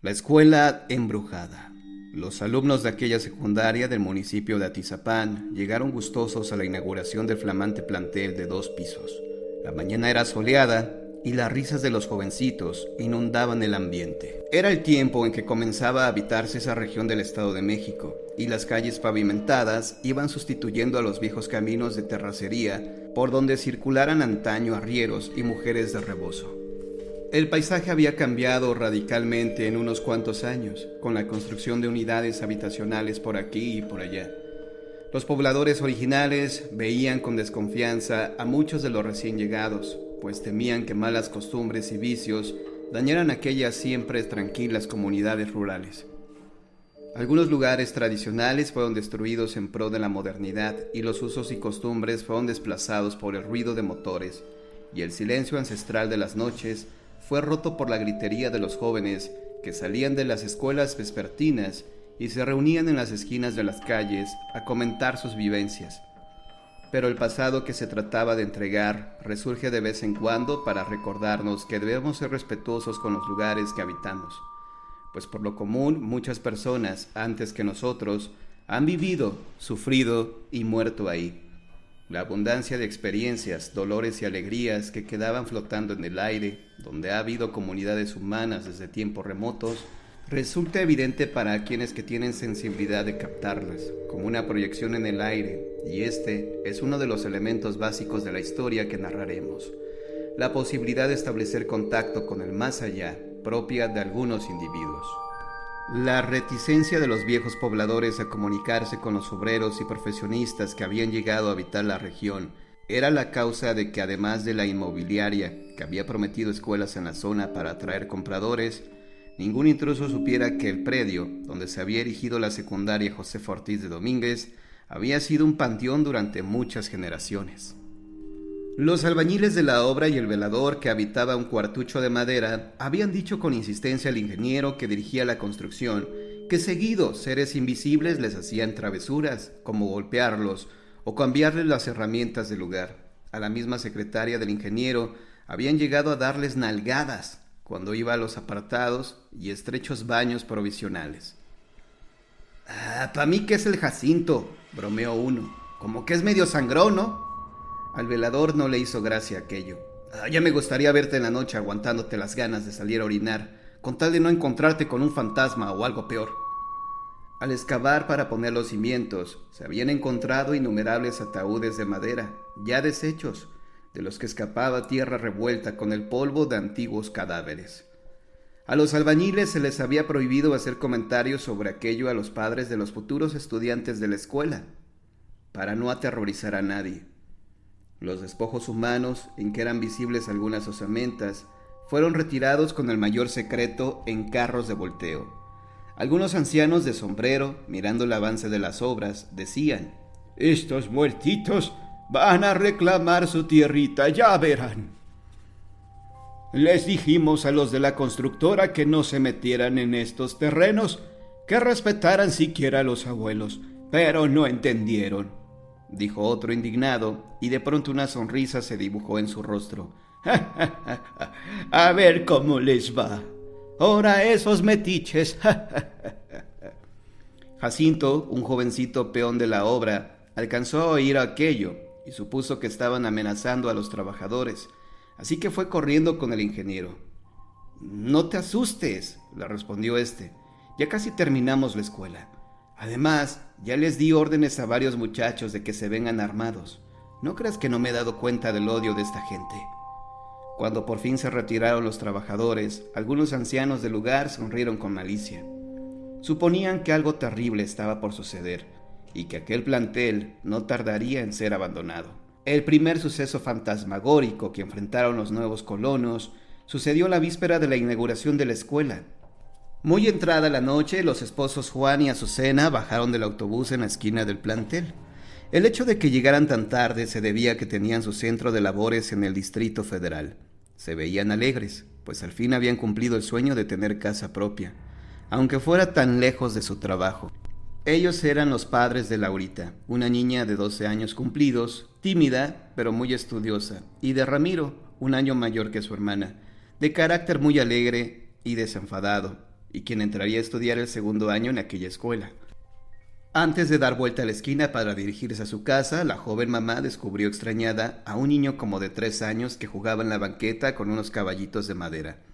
La escuela embrujada. Los alumnos de aquella secundaria del municipio de Atizapán llegaron gustosos a la inauguración del flamante plantel de 2 pisos. La mañana era soleada y las risas de los jovencitos inundaban el ambiente. Era el tiempo en que comenzaba a habitarse esa región del Estado de México y las calles pavimentadas iban sustituyendo a los viejos caminos de terracería por donde circularan antaño arrieros y mujeres de rebozo. El paisaje había cambiado radicalmente en unos cuantos años, con la construcción de unidades habitacionales por aquí y por allá. Los pobladores originales veían con desconfianza a muchos de los recién llegados, pues temían que malas costumbres y vicios dañaran aquellas siempre tranquilas comunidades rurales. Algunos lugares tradicionales fueron destruidos en pro de la modernidad y los usos y costumbres fueron desplazados por el ruido de motores, y el silencio ancestral de las noches fue roto por la gritería de los jóvenes que salían de las escuelas vespertinas y se reunían en las esquinas de las calles a comentar sus vivencias. Pero el pasado que se trataba de entregar resurge de vez en cuando para recordarnos que debemos ser respetuosos con los lugares que habitamos, pues por lo común muchas personas antes que nosotros han vivido, sufrido y muerto ahí. La abundancia de experiencias, dolores y alegrías que quedaban flotando en el aire, donde ha habido comunidades humanas desde tiempos remotos, resulta evidente para quienes que tienen sensibilidad de captarlas, como una proyección en el aire, y este es uno de los elementos básicos de la historia que narraremos: la posibilidad de establecer contacto con el más allá, propia de algunos individuos. La reticencia de los viejos pobladores a comunicarse con los obreros y profesionistas que habían llegado a habitar la región era la causa de que, además de la inmobiliaria que había prometido escuelas en la zona para atraer compradores, ningún intruso supiera que el predio donde se había erigido la secundaria José Ortiz de Domínguez había sido un panteón durante muchas generaciones. Los albañiles de la obra y el velador que habitaba un cuartucho de madera habían dicho con insistencia al ingeniero que dirigía la construcción que seguido seres invisibles les hacían travesuras, como golpearlos o cambiarles las herramientas del lugar. A la misma secretaria del ingeniero habían llegado a darles nalgadas cuando iba a los apartados y estrechos baños provisionales. Pa' mí que es el Jacinto, bromeó uno, como que es medio sangrón, ¿no? Al velador no le hizo gracia aquello. Ya me gustaría verte en la noche aguantándote las ganas de salir a orinar, con tal de no encontrarte con un fantasma o algo peor. Al excavar para poner los cimientos, se habían encontrado innumerables ataúdes de madera, ya deshechos, de los que escapaba tierra revuelta con el polvo de antiguos cadáveres. A los albañiles se les había prohibido hacer comentarios sobre aquello a los padres de los futuros estudiantes de la escuela, para no aterrorizar a nadie. Los despojos humanos, en que eran visibles algunas osamentas, fueron retirados con el mayor secreto en carros de volteo. Algunos ancianos de sombrero, mirando el avance de las obras, decían: «Estos muertitos van a reclamar su tierrita, ya verán». Les dijimos a los de la constructora que no se metieran en estos terrenos, que respetaran siquiera a los abuelos, pero no entendieron, dijo otro indignado, y de pronto una sonrisa se dibujó en su rostro. A ver cómo les va. Ahora esos metiches. Jacinto, un jovencito peón de la obra, alcanzó a oír aquello y supuso que estaban amenazando a los trabajadores, así que fue corriendo con el ingeniero. «No te asustes», le respondió este, «ya casi terminamos la escuela. Además, ya les di órdenes a varios muchachos de que se vengan armados. No creas que no me he dado cuenta del odio de esta gente». Cuando por fin se retiraron los trabajadores, algunos ancianos del lugar sonrieron con malicia. Suponían que algo terrible estaba por suceder y que aquel plantel no tardaría en ser abandonado. El primer suceso fantasmagórico que enfrentaron los nuevos colonos sucedió la víspera de la inauguración de la escuela. Muy entrada la noche, los esposos Juan y Azucena bajaron del autobús en la esquina del plantel. El hecho de que llegaran tan tarde se debía a que tenían su centro de labores en el Distrito Federal. Se veían alegres, pues al fin habían cumplido el sueño de tener casa propia, aunque fuera tan lejos de su trabajo. Ellos eran los padres de Laurita, una niña de 12 años cumplidos, tímida pero muy estudiosa, y de Ramiro, un año mayor que su hermana, de carácter muy alegre y desenfadado, y quien entraría a estudiar el segundo año en aquella escuela. Antes de dar vuelta a la esquina para dirigirse a su casa, la joven mamá descubrió extrañada a un niño como de 3 años que jugaba en la banqueta con unos caballitos de madera.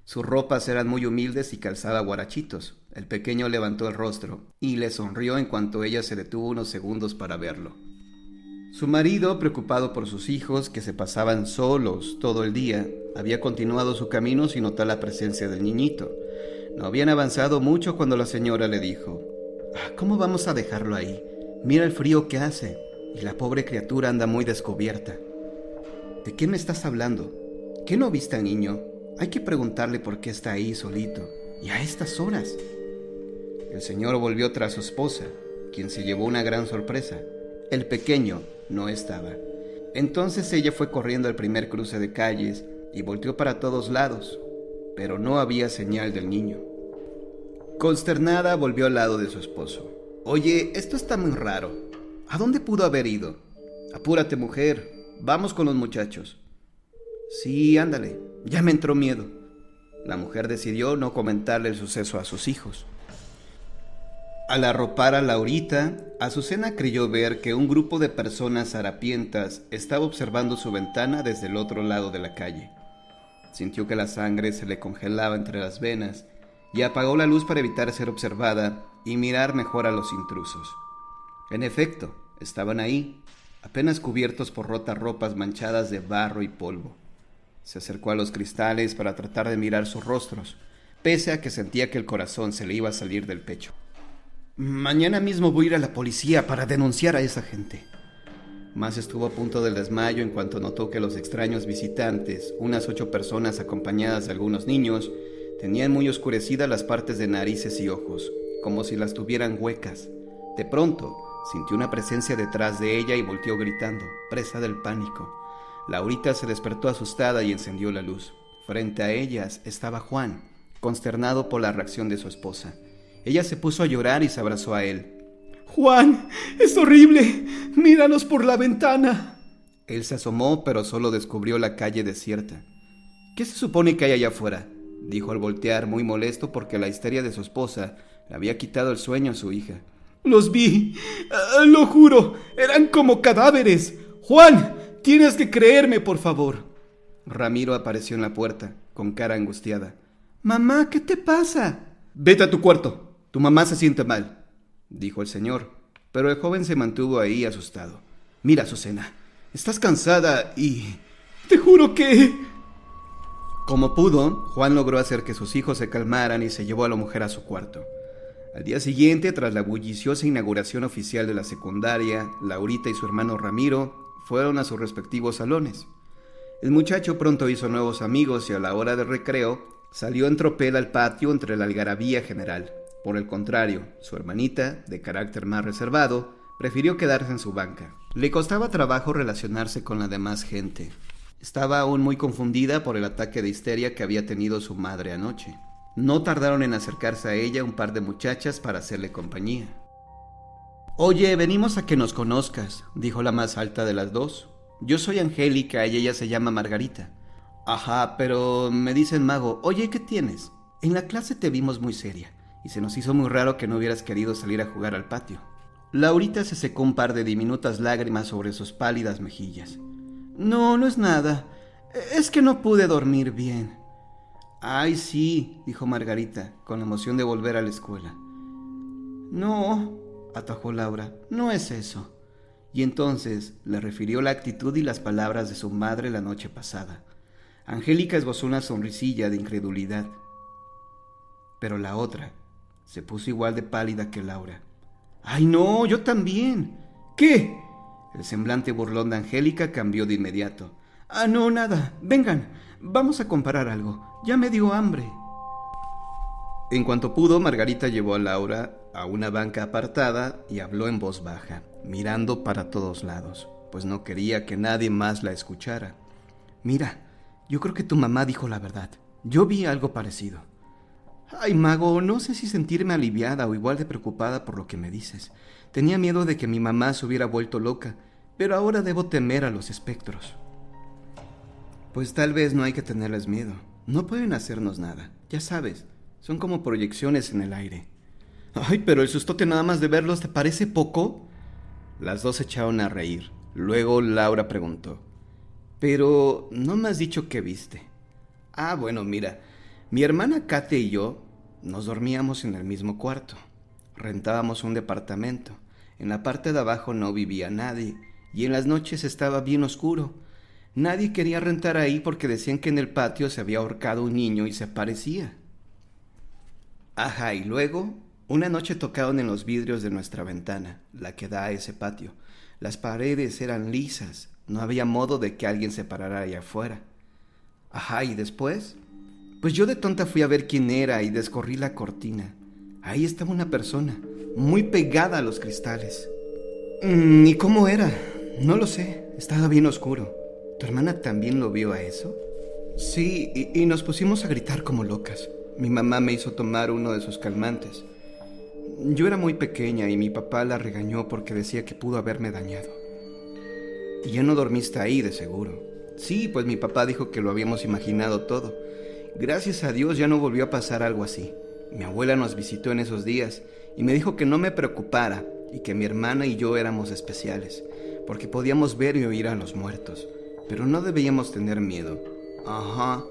Sus ropas eran muy humildes y calzaba guarachitos. El pequeño levantó el rostro y le sonrió en cuanto ella se detuvo unos segundos para verlo. Su marido, preocupado por sus hijos, que se pasaban solos todo el día, había continuado su camino sin notar la presencia del niñito. No habían avanzado mucho cuando la señora le dijo: ¿cómo vamos a dejarlo ahí? Mira el frío que hace, y la pobre criatura anda muy descubierta. ¿De qué me estás hablando? ¿Qué no viste al niño? Hay que preguntarle por qué está ahí solito, y a estas horas. El señor volvió tras su esposa, quien se llevó una gran sorpresa. El pequeño no estaba. Entonces ella fue corriendo al primer cruce de calles y volteó para todos lados, pero no había señal del niño. Consternada, volvió al lado de su esposo. Oye, esto está muy raro. ¿A dónde pudo haber ido? Apúrate, mujer. Vamos con los muchachos. Sí, ándale. Ya me entró miedo. La mujer decidió no comentarle el suceso a sus hijos. Al arropar a Laurita, Azucena creyó ver que un grupo de personas harapientas estaba observando su ventana desde el otro lado de la calle. Sintió que la sangre se le congelaba entre las venas y apagó la luz para evitar ser observada y mirar mejor a los intrusos. En efecto, estaban ahí, apenas cubiertos por rotas ropas manchadas de barro y polvo. Se acercó a los cristales para tratar de mirar sus rostros, pese a que sentía que el corazón se le iba a salir del pecho. Mañana mismo voy a ir a la policía para denunciar a esa gente. Más estuvo a punto del desmayo en cuanto notó que los extraños visitantes, unas 8 personas acompañadas de algunos niños, tenían muy oscurecidas las partes de narices y ojos, como si las tuvieran huecas. De pronto, sintió una presencia detrás de ella y volteó gritando, presa del pánico. Laurita se despertó asustada y encendió la luz. Frente a ellas estaba Juan, consternado por la reacción de su esposa. Ella se puso a llorar y se abrazó a él. «Juan, es horrible. Míranos por la ventana». Él se asomó, pero solo descubrió la calle desierta. «¿Qué se supone que hay allá afuera?», dijo al voltear, muy molesto porque la histeria de su esposa le había quitado el sueño a su hija. «Los vi, lo juro, eran como cadáveres. Juan, tienes que creerme, por favor». Ramiro apareció en la puerta, con cara angustiada. «Mamá, ¿qué te pasa?» «Vete a tu cuarto. Tu mamá se siente mal», dijo el señor, pero el joven se mantuvo ahí asustado. «Mira, Azucena, estás cansada y... te juro que...». Como pudo, Juan logró hacer que sus hijos se calmaran y se llevó a la mujer a su cuarto. Al día siguiente, tras la bulliciosa inauguración oficial de la secundaria, Laurita y su hermano Ramiro fueron a sus respectivos salones. El muchacho pronto hizo nuevos amigos y a la hora del recreo salió en tropel al patio entre la algarabía general. Por el contrario, su hermanita, de carácter más reservado, prefirió quedarse en su banca. Le costaba trabajo relacionarse con la demás gente. Estaba aún muy confundida por el ataque de histeria que había tenido su madre anoche. No tardaron en acercarse a ella un par de muchachas para hacerle compañía. «Oye, venimos a que nos conozcas», dijo la más alta de las dos. «Yo soy Angélica y ella se llama Margarita». «Ajá, pero me dicen Mago. Oye, ¿qué tienes? En la clase te vimos muy seria y se nos hizo muy raro que no hubieras querido salir a jugar al patio». Laurita se secó un par de diminutas lágrimas sobre sus pálidas mejillas. «No, no es nada. Es que no pude dormir bien». «Ay, sí», dijo Margarita, con la emoción de volver a la escuela. «No», atajó Laura, «no es eso». Y entonces le refirió la actitud y las palabras de su madre la noche pasada. Angélica esbozó una sonrisilla de incredulidad. Pero la otra se puso igual de pálida que Laura. «¡Ay, no! ¡Yo también!» «¿Qué?» El semblante burlón de Angélica cambió de inmediato. «Ah, no, nada. Vengan, vamos a comprar algo. Ya me dio hambre». En cuanto pudo, Margarita llevó a Laura a una banca apartada y habló en voz baja, mirando para todos lados, pues no quería que nadie más la escuchara. «Mira, yo creo que tu mamá dijo la verdad. Yo vi algo parecido». «Ay, Mago, no sé si sentirme aliviada o igual de preocupada por lo que me dices. Tenía miedo de que mi mamá se hubiera vuelto loca, pero ahora debo temer a los espectros». «Pues tal vez no hay que tenerles miedo. No pueden hacernos nada. Ya sabes, Son como proyecciones en el aire. Ay, pero el sustote nada más de verlos, ¿te parece poco? Las dos se echaron a reír. Luego Laura preguntó: pero no me has dicho qué viste. Ah, bueno, mira, mi hermana Kate y yo nos dormíamos en el mismo cuarto. Rentábamos un departamento. En la parte de abajo no vivía nadie y en las noches estaba bien oscuro. Nadie quería rentar ahí porque decían que en el patio se había ahorcado un niño y se aparecía. Ajá, y luego, una noche tocaron en los vidrios de nuestra ventana, la que da a ese patio. Las paredes eran lisas, no había modo de que alguien se parara allá afuera. Ajá, ¿y después? Pues yo de tonta fui a ver quién era y descorrí la cortina. Ahí estaba una persona, muy pegada a los cristales. ¿Y cómo era? No lo sé, estaba bien oscuro. ¿Tu hermana también lo vio a eso? Sí, y nos pusimos a gritar como locas. Mi mamá me hizo tomar uno de sus calmantes. Yo era muy pequeña y mi papá la regañó porque decía que pudo haberme dañado. Y ya no dormiste ahí, de seguro. Sí, pues mi papá dijo que lo habíamos imaginado todo. Gracias a Dios ya no volvió a pasar algo así. Mi abuela nos visitó en esos días y me dijo que no me preocupara y que mi hermana y yo éramos especiales, porque podíamos ver y oír a los muertos, pero no debíamos tener miedo. Ajá.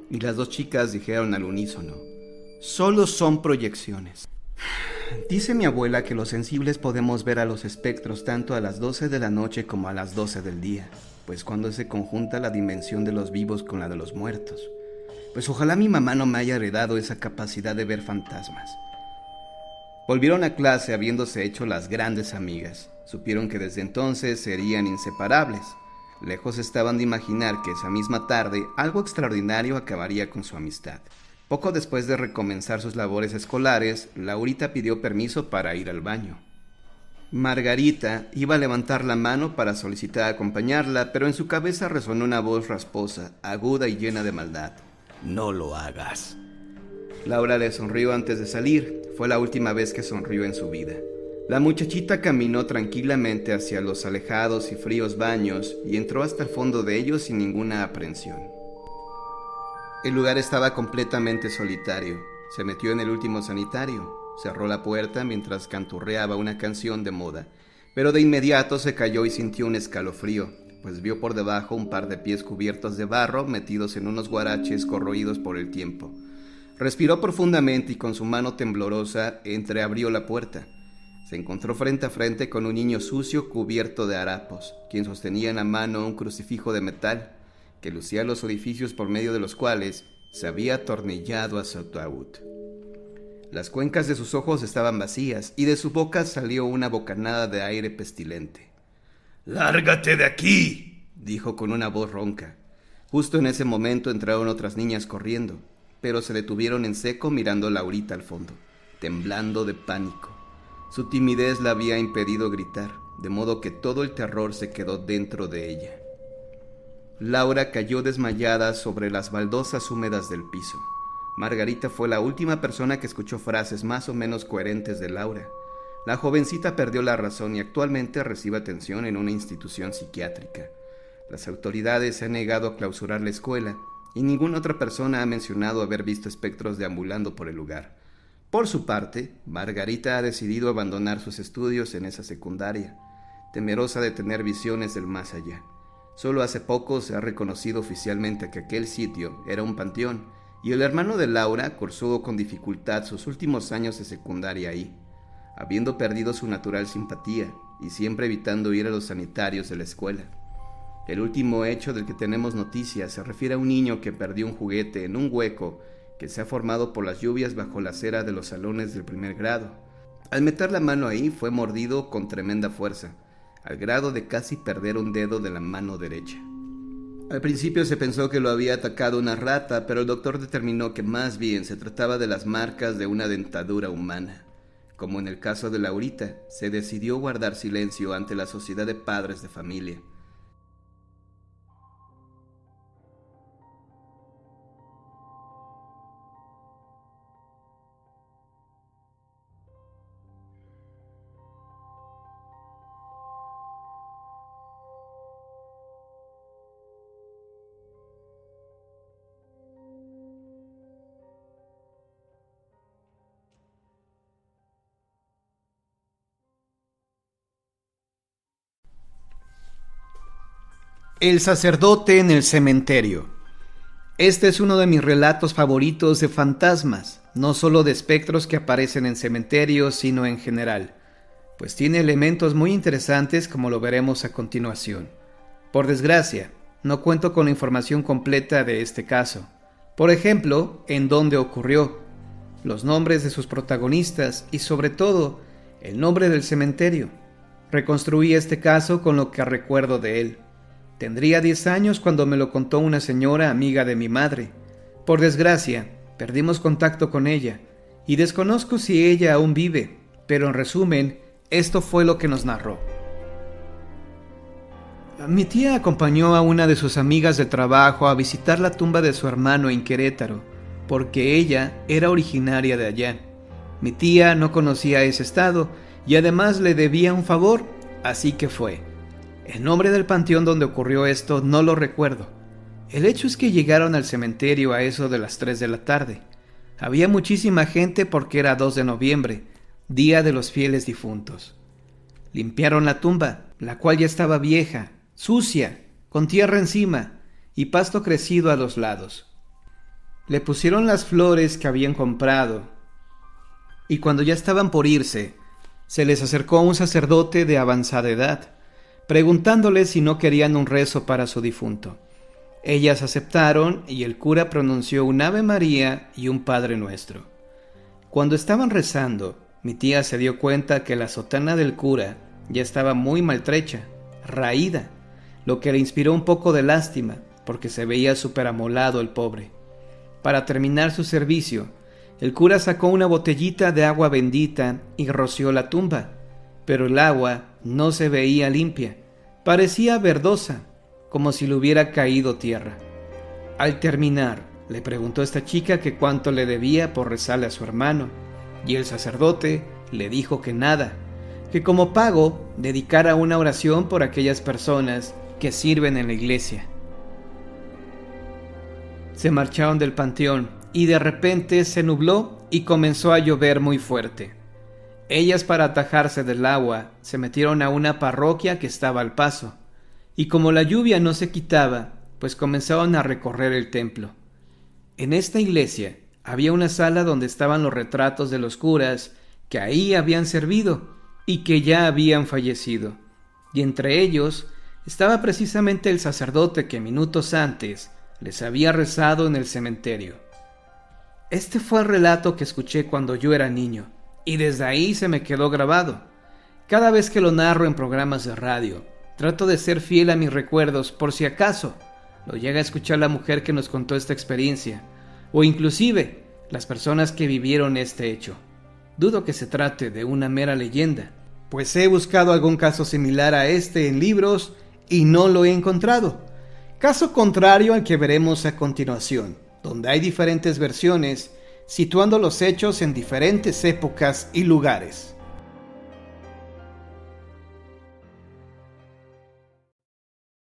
Y las dos chicas dijeron al unísono: solo son proyecciones. Dice mi abuela que los sensibles podemos ver a los espectros tanto a las 12 de la noche como a las 12 del día, pues cuando se conjunta la dimensión de los vivos con la de los muertos. Pues ojalá mi mamá no me haya heredado esa capacidad de ver fantasmas. Volvieron a clase habiéndose hecho las grandes amigas. Supieron que desde entonces serían inseparables. Lejos estaban de imaginar que esa misma tarde algo extraordinario acabaría con su amistad. Poco después de recomenzar sus labores escolares, Laurita pidió permiso para ir al baño. Margarita iba a levantar la mano para solicitar acompañarla, pero en su cabeza resonó una voz rasposa, aguda y llena de maldad. No lo hagas. Laura le sonrió antes de salir. Fue la última vez que sonrió en su vida. La muchachita caminó tranquilamente hacia los alejados y fríos baños y entró hasta el fondo de ellos sin ninguna aprensión. El lugar estaba completamente solitario. Se metió en el último sanitario. Cerró la puerta mientras canturreaba una canción de moda, pero de inmediato se cayó y sintió un escalofrío, pues vio por debajo un par de pies cubiertos de barro metidos en unos guaraches corroídos por el tiempo. Respiró profundamente y con su mano temblorosa entreabrió la puerta. Se encontró frente a frente con un niño sucio cubierto de harapos, quien sostenía en la mano un crucifijo de metal que lucía los orificios por medio de los cuales se había atornillado a su ataúd. Las cuencas de sus ojos estaban vacías y de su boca salió una bocanada de aire pestilente. «¡Lárgate de aquí!», dijo con una voz ronca. Justo en ese momento entraron otras niñas corriendo, pero se detuvieron en seco mirando a Laurita al fondo, temblando de pánico. Su timidez la había impedido gritar, de modo que todo el terror se quedó dentro de ella. Laura cayó desmayada sobre las baldosas húmedas del piso. Margarita fue la última persona que escuchó frases más o menos coherentes de Laura. La jovencita perdió la razón y actualmente recibe atención en una institución psiquiátrica. Las autoridades se han negado a clausurar la escuela y ninguna otra persona ha mencionado haber visto espectros deambulando por el lugar. Por su parte, Margarita ha decidido abandonar sus estudios en esa secundaria, temerosa de tener visiones del más allá. Solo hace poco se ha reconocido oficialmente que aquel sitio era un panteón y el hermano de Laura cursó con dificultad sus últimos años de secundaria ahí, habiendo perdido su natural simpatía y siempre evitando ir a los sanitarios de la escuela. El último hecho del que tenemos noticia se refiere a un niño que perdió un juguete en un hueco que se ha formado por las lluvias bajo la acera de los salones del primer grado. Al meter la mano ahí fue mordido con tremenda fuerza, al grado de casi perder un dedo de la mano derecha. Al principio se pensó que lo había atacado una rata, pero el doctor determinó que más bien se trataba de las marcas de una dentadura humana. Como en el caso de Laurita, se decidió guardar silencio ante la sociedad de padres de familia. El sacerdote en el cementerio. Este es uno de mis relatos favoritos de fantasmas, no solo de espectros que aparecen en cementerios, sino en general, pues tiene elementos muy interesantes como lo veremos a continuación. Por desgracia, no cuento con la información completa de este caso. Por ejemplo, en dónde ocurrió, los nombres de sus protagonistas y sobre todo, el nombre del cementerio. Reconstruí este caso con lo que recuerdo de él. Tendría 10 años cuando me lo contó una señora amiga de mi madre. Por desgracia, perdimos contacto con ella, y desconozco si ella aún vive, pero en resumen, esto fue lo que nos narró. Mi tía acompañó a una de sus amigas de trabajo a visitar la tumba de su hermano en Querétaro, porque ella era originaria de allá. Mi tía no conocía ese estado, y además le debía un favor, así que fue. El nombre del panteón donde ocurrió esto no lo recuerdo. El hecho es que llegaron al cementerio a eso de las 3 de la tarde. Había muchísima gente porque era 2 de noviembre, Día de los Fieles Difuntos. Limpiaron la tumba, la cual ya estaba vieja, sucia, con tierra encima y pasto crecido a los lados. Le pusieron las flores que habían comprado, y cuando ya estaban por irse, se les acercó un sacerdote de avanzada edad, preguntándoles si no querían un rezo para su difunto. Ellas aceptaron y el cura pronunció un Ave María y un Padre Nuestro. Cuando estaban rezando, mi tía se dio cuenta que la sotana del cura ya estaba muy maltrecha, raída, lo que le inspiró un poco de lástima, porque se veía súper amolado el pobre. Para terminar su servicio, el cura sacó una botellita de agua bendita y roció la tumba, pero el agua no se veía limpia, parecía verdosa, como si le hubiera caído tierra. Al terminar, le preguntó a esta chica que cuánto le debía por rezarle a su hermano, y el sacerdote le dijo que nada, que como pago dedicara una oración por aquellas personas que sirven en la iglesia. Se marcharon del panteón y de repente se nubló y comenzó a llover muy fuerte. Ellas, para atajarse del agua, se metieron a una parroquia que estaba al paso, y como la lluvia no se quitaba, pues comenzaron a recorrer el templo. En esta iglesia había una sala donde estaban los retratos de los curas que ahí habían servido y que ya habían fallecido, y entre ellos estaba precisamente el sacerdote que minutos antes les había rezado en el cementerio. Este fue el relato que escuché cuando yo era niño, y desde ahí se me quedó grabado. Cada vez que lo narro en programas de radio, trato de ser fiel a mis recuerdos por si acaso lo llega a escuchar la mujer que nos contó esta experiencia, o inclusive las personas que vivieron este hecho. Dudo que se trate de una mera leyenda, pues he buscado algún caso similar a este en libros y no lo he encontrado. Caso contrario al que veremos a continuación, donde hay diferentes versiones situando los hechos en diferentes épocas y lugares.